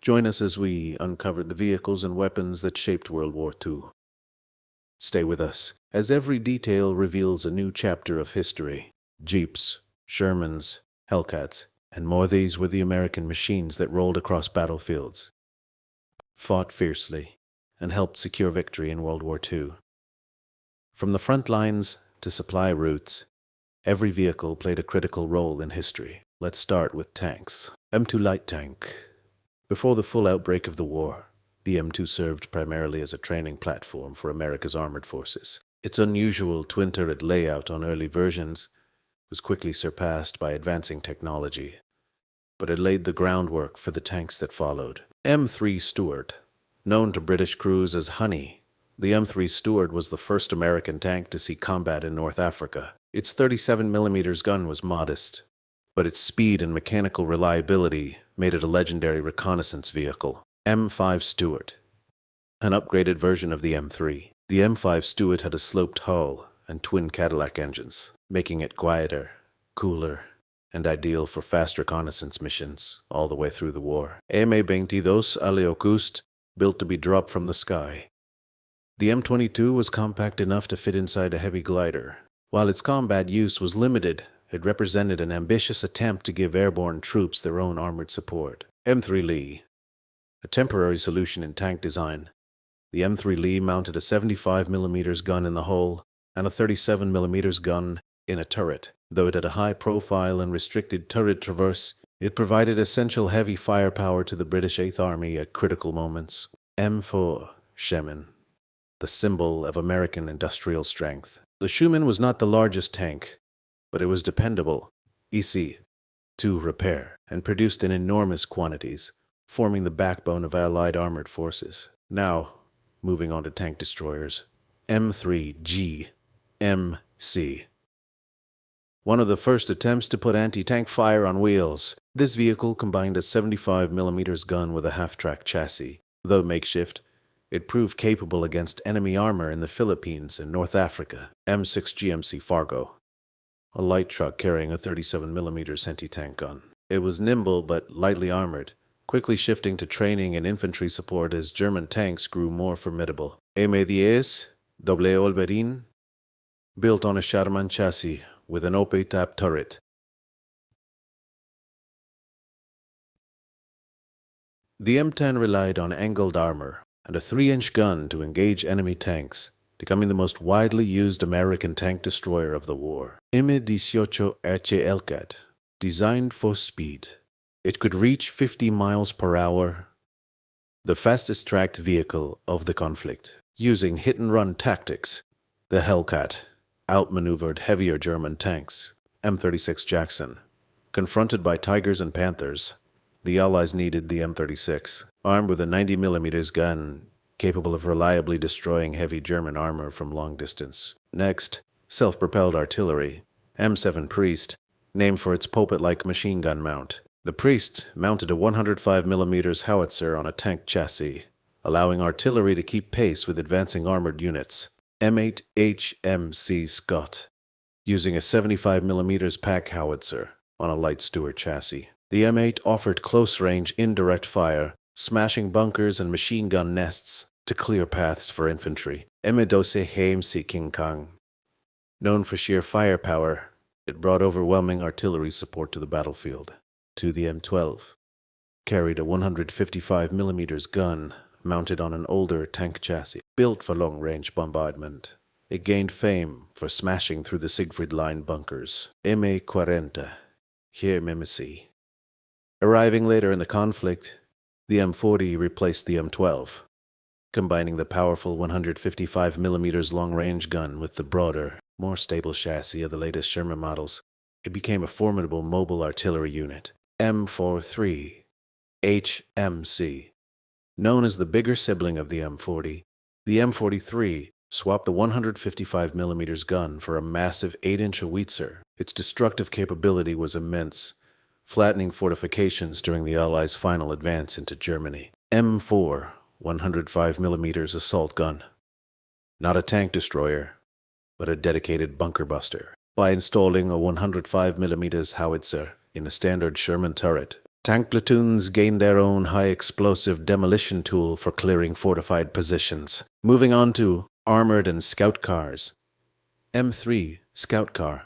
Join us as we uncover the vehicles and weapons that shaped World War II. Stay with us, as every detail reveals a new chapter of history. Jeeps, Shermans, Hellcats, and more. These were the American machines that rolled across battlefields, fought fiercely, and helped secure victory in World War II. From the front lines to supply routes, every vehicle played a critical role in history. Let's start with tanks. M2 light tank. Before the full outbreak of the war, the M2 served primarily as a training platform for America's armored forces. Its unusual twin-turret layout on early versions was quickly surpassed by advancing technology, but it laid the groundwork for the tanks that followed. M3 Stuart. Known to British crews as Honey, the M3 Stuart was the first American tank to see combat in North Africa. Its 37mm gun was modest, but its speed and mechanical reliability made it a legendary reconnaissance vehicle. M5 Stuart. An upgraded version of the M3. The M5 Stuart had a sloped hull and twin Cadillac engines, making it quieter, cooler, and ideal for fast reconnaissance missions all the way through the war. M18 Hellcat, built to be dropped from the sky. The M22 was compact enough to fit inside a heavy glider. While its combat use was limited, it represented an ambitious attempt to give airborne troops their own armored support. M3 Lee. A temporary solution in tank design, the M3 Lee mounted a 75mm gun in the hull and a 37mm gun in a turret. Though it had a high profile and restricted turret traverse, it provided essential heavy firepower to the British 8th Army at critical moments. M4 Sherman. The symbol of American industrial strength. The Sherman was not the largest tank, but it was dependable, easy to repair, and produced in enormous quantities, forming the backbone of Allied armored forces. Now, moving on to tank destroyers. M3 GMC. One of the first attempts to put anti-tank fire on wheels. This vehicle combined a 75mm gun with a half-track chassis. Though makeshift, it proved capable against enemy armor in the Philippines and North Africa. M6 GMC Fargo. A light truck carrying a 37mm anti-tank gun. It was nimble but lightly armored, quickly shifting to training and infantry support as German tanks grew more formidable. M18 WWII. Built on a Sherman chassis with an OP-tap turret. The M10 relied on angled armor and a 3-inch gun to engage enemy tanks, becoming the most widely used American tank destroyer of the war. M18 Hellcat. Designed for speed. It could reach 50 miles per hour, the fastest tracked vehicle of the conflict. Using hit-and-run tactics, the Hellcat outmaneuvered heavier German tanks. M36 Jackson. Confronted by Tigers and Panthers, the Allies needed the M36, armed with a 90mm gun capable of reliably destroying heavy German armor from long distance. Next, self-propelled artillery. M7 Priest, named for its pulpit-like machine gun mount. The Priest mounted a 105mm howitzer on a tank chassis, allowing artillery to keep pace with advancing armored units. M8 HMC Scott, using a 75mm pack howitzer on a light Stuart chassis. The M8 offered close-range indirect fire, smashing bunkers and machine gun nests to clear paths for infantry. M12 HMC King Kong. Known for sheer firepower, it brought overwhelming artillery support to the battlefield. The M12 carried a 155mm gun mounted on an older tank chassis, built for long-range bombardment. It gained fame for smashing through the Siegfried Line bunkers. M40 Mimesis. Arriving later in the conflict, the M40 replaced the M12, combining the powerful 155mm long-range gun with the broader, more stable chassis of the latest Sherman models. It became a formidable mobile artillery unit. M43 HMC. Known as the bigger sibling of the M40, the M43 swapped the 155mm gun for a massive 8-inch howitzer. Its destructive capability was immense, flattening fortifications during the Allies' final advance into Germany. M4 105mm assault gun. Not a tank destroyer, but a dedicated bunker buster. By installing a 105mm howitzer in a standard Sherman turret, Tank platoons gained their own high-explosive demolition tool for clearing fortified positions. Moving on to armored and scout cars. M3 Scout Car.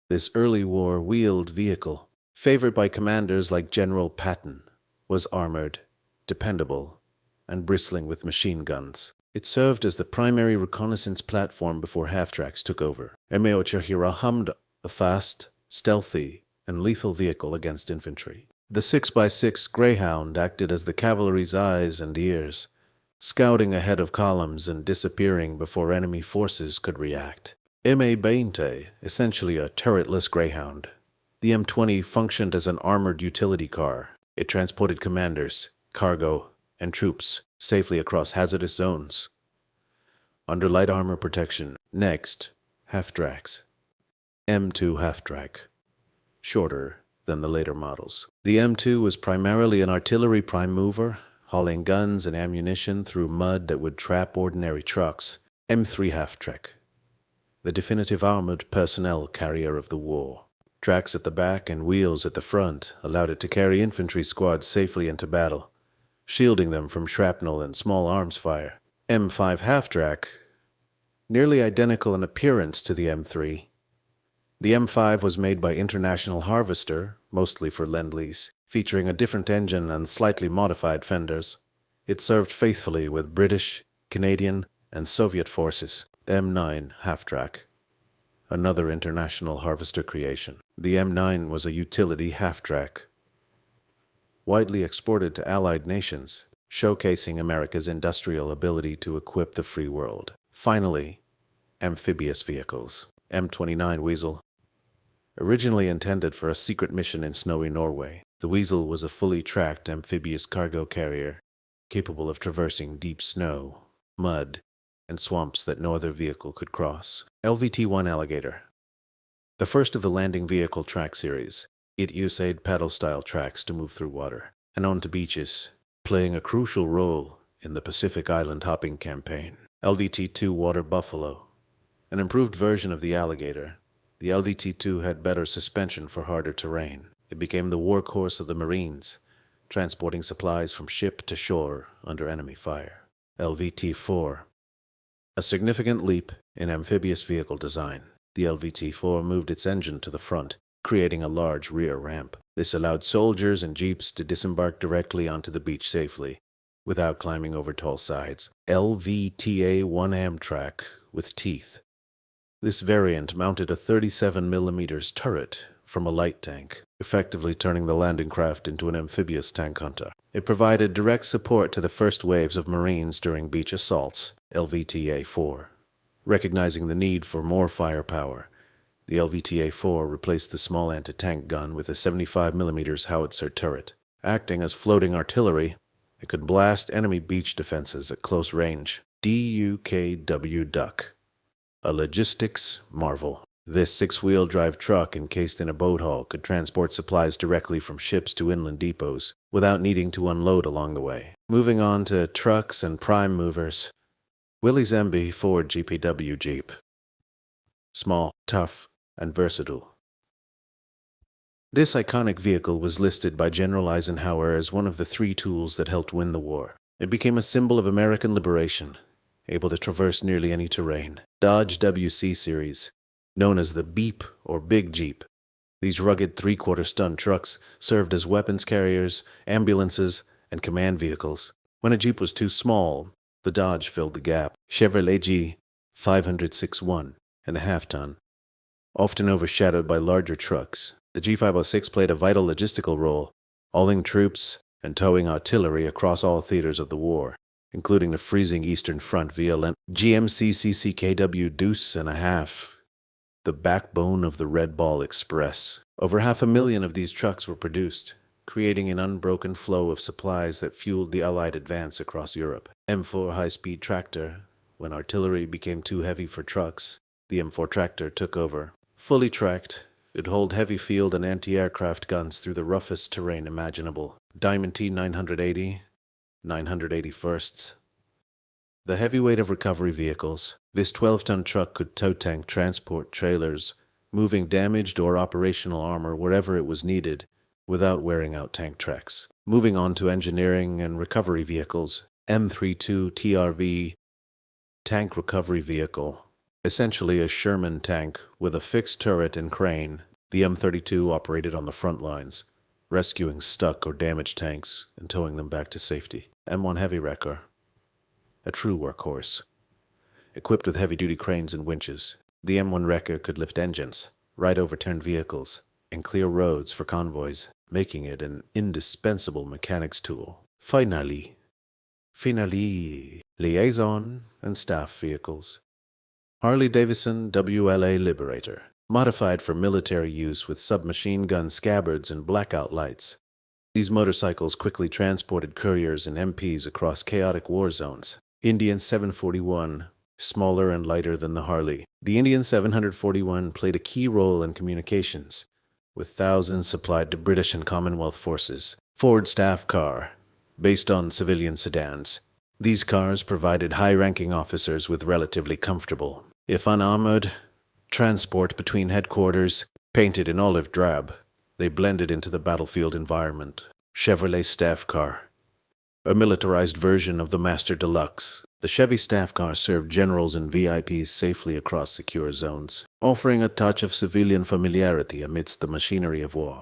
This early war wheeled vehicle, favored by commanders like General Patton, was armored, dependable, and bristling with machine guns. It served as the primary reconnaissance platform before half-tracks took over. M18 Hellcat, a fast, stealthy, and lethal vehicle against infantry. The 6x6 Greyhound acted as the cavalry's eyes and ears, scouting ahead of columns and disappearing before enemy forces could react. M18, essentially a turretless Greyhound. The M20 functioned as an armored utility car. It transported commanders, cargo, and troops safely across hazardous zones. Under light armor protection. Next, half-tracks. M2 half-track. Shorter than the later models. The M2 was primarily an artillery prime mover, hauling guns and ammunition through mud that would trap ordinary trucks. M3 half-track. The definitive armored personnel carrier of the war. Tracks at the back and wheels at the front allowed it to carry infantry squads safely into battle, shielding them from shrapnel and small arms fire. M5 half-track, nearly identical in appearance to the M3. The M5 was made by International Harvester, mostly for Lend-Lease, featuring a different engine and slightly modified fenders. It served faithfully with British, Canadian, and Soviet forces. M9 half-track, another International Harvester creation. The M9 was a utility half-track, widely exported to Allied nations, showcasing America's industrial ability to equip the free world. Finally, amphibious vehicles. M29 Weasel. Originally intended for a secret mission in snowy Norway, the Weasel was a fully tracked amphibious cargo carrier capable of traversing deep snow, mud, and swamps that no other vehicle could cross. LVT-1 Alligator. The first of the landing vehicle track series, it used paddle-style tracks to move through water and onto beaches, playing a crucial role in the Pacific Island hopping campaign. LVT-2 Water Buffalo. An improved version of the Alligator, the LVT-2 had better suspension for harder terrain. It became the workhorse of the Marines, transporting supplies from ship to shore under enemy fire. LVT-4. A significant leap in amphibious vehicle design. The LVT-4 moved its engine to the front, creating a large rear ramp. This allowed soldiers and jeeps to disembark directly onto the beach safely, without climbing over tall sides. LVTA-1 Amtrak with teeth. This variant mounted a 37mm turret from a light tank, effectively turning the landing craft into an amphibious tank hunter. It provided direct support to the first waves of Marines during beach assaults. LVTA-4. Recognizing the need for more firepower, the LVTA-4 replaced the small anti-tank gun with a 75mm howitzer turret. Acting as floating artillery, it could blast enemy beach defenses at close range. DUKW Duck. A logistics marvel. This six-wheel drive truck encased in a boat hull could transport supplies directly from ships to inland depots without needing to unload along the way. Moving on to trucks and prime movers. Willy's MB Ford GPW Jeep. Small, tough, and versatile. This iconic vehicle was listed by General Eisenhower as one of the 3 tools that helped win the war. It became a symbol of American liberation, able to traverse nearly any terrain. Dodge WC series, known as the Beep or Big Jeep. These rugged 3/4-ton trucks served as weapons carriers, ambulances, and command vehicles. When a Jeep was too small, the Dodge filled the gap. Chevrolet G 506.1 ton, often overshadowed by larger trucks. The G506 played a vital logistical role, hauling troops and towing artillery across all theaters of the war, including the freezing Eastern Front via GMC CCKW Deuce and a half, the backbone of the Red Ball Express. Over 500,000 of these trucks were produced, creating an unbroken flow of supplies that fueled the Allied advance across Europe. M4 high-speed tractor. When artillery became too heavy for trucks, the M4 tractor took over. Fully tracked, it held heavy field and anti-aircraft guns through the roughest terrain imaginable. Diamond T 980, 981st. The heavyweight of recovery vehicles. This 12-ton truck could tow tank transport trailers, moving damaged or operational armor wherever it was needed, without wearing out tank tracks. Moving on to engineering and recovery vehicles, M32 TRV Tank Recovery Vehicle. Essentially a Sherman tank with a fixed turret and crane, the M32 operated on the front lines, rescuing stuck or damaged tanks and towing them back to safety. M1 Heavy Wrecker. A true workhorse. Equipped with heavy-duty cranes and winches, the M1 Wrecker could lift engines, ride overturned vehicles, and clear roads for convoys, making it an indispensable mechanics tool. Finally, liaison and staff vehicles. Harley-Davidson WLA Liberator, modified for military use with submachine gun scabbards and blackout lights. These motorcycles quickly transported couriers and MPs across chaotic war zones. Indian 741, smaller and lighter than the Harley. The Indian 741 played a key role in communications, with thousands supplied to British and Commonwealth forces. Ford staff car, based on civilian sedans. These cars provided high-ranking officers with relatively comfortable, if unarmored, transport between headquarters. Painted in olive drab, they blended into the battlefield environment. Chevrolet staff car, a militarized version of the Master Deluxe. The Chevy staff car served generals and VIPs safely across secure zones, offering a touch of civilian familiarity amidst the machinery of war.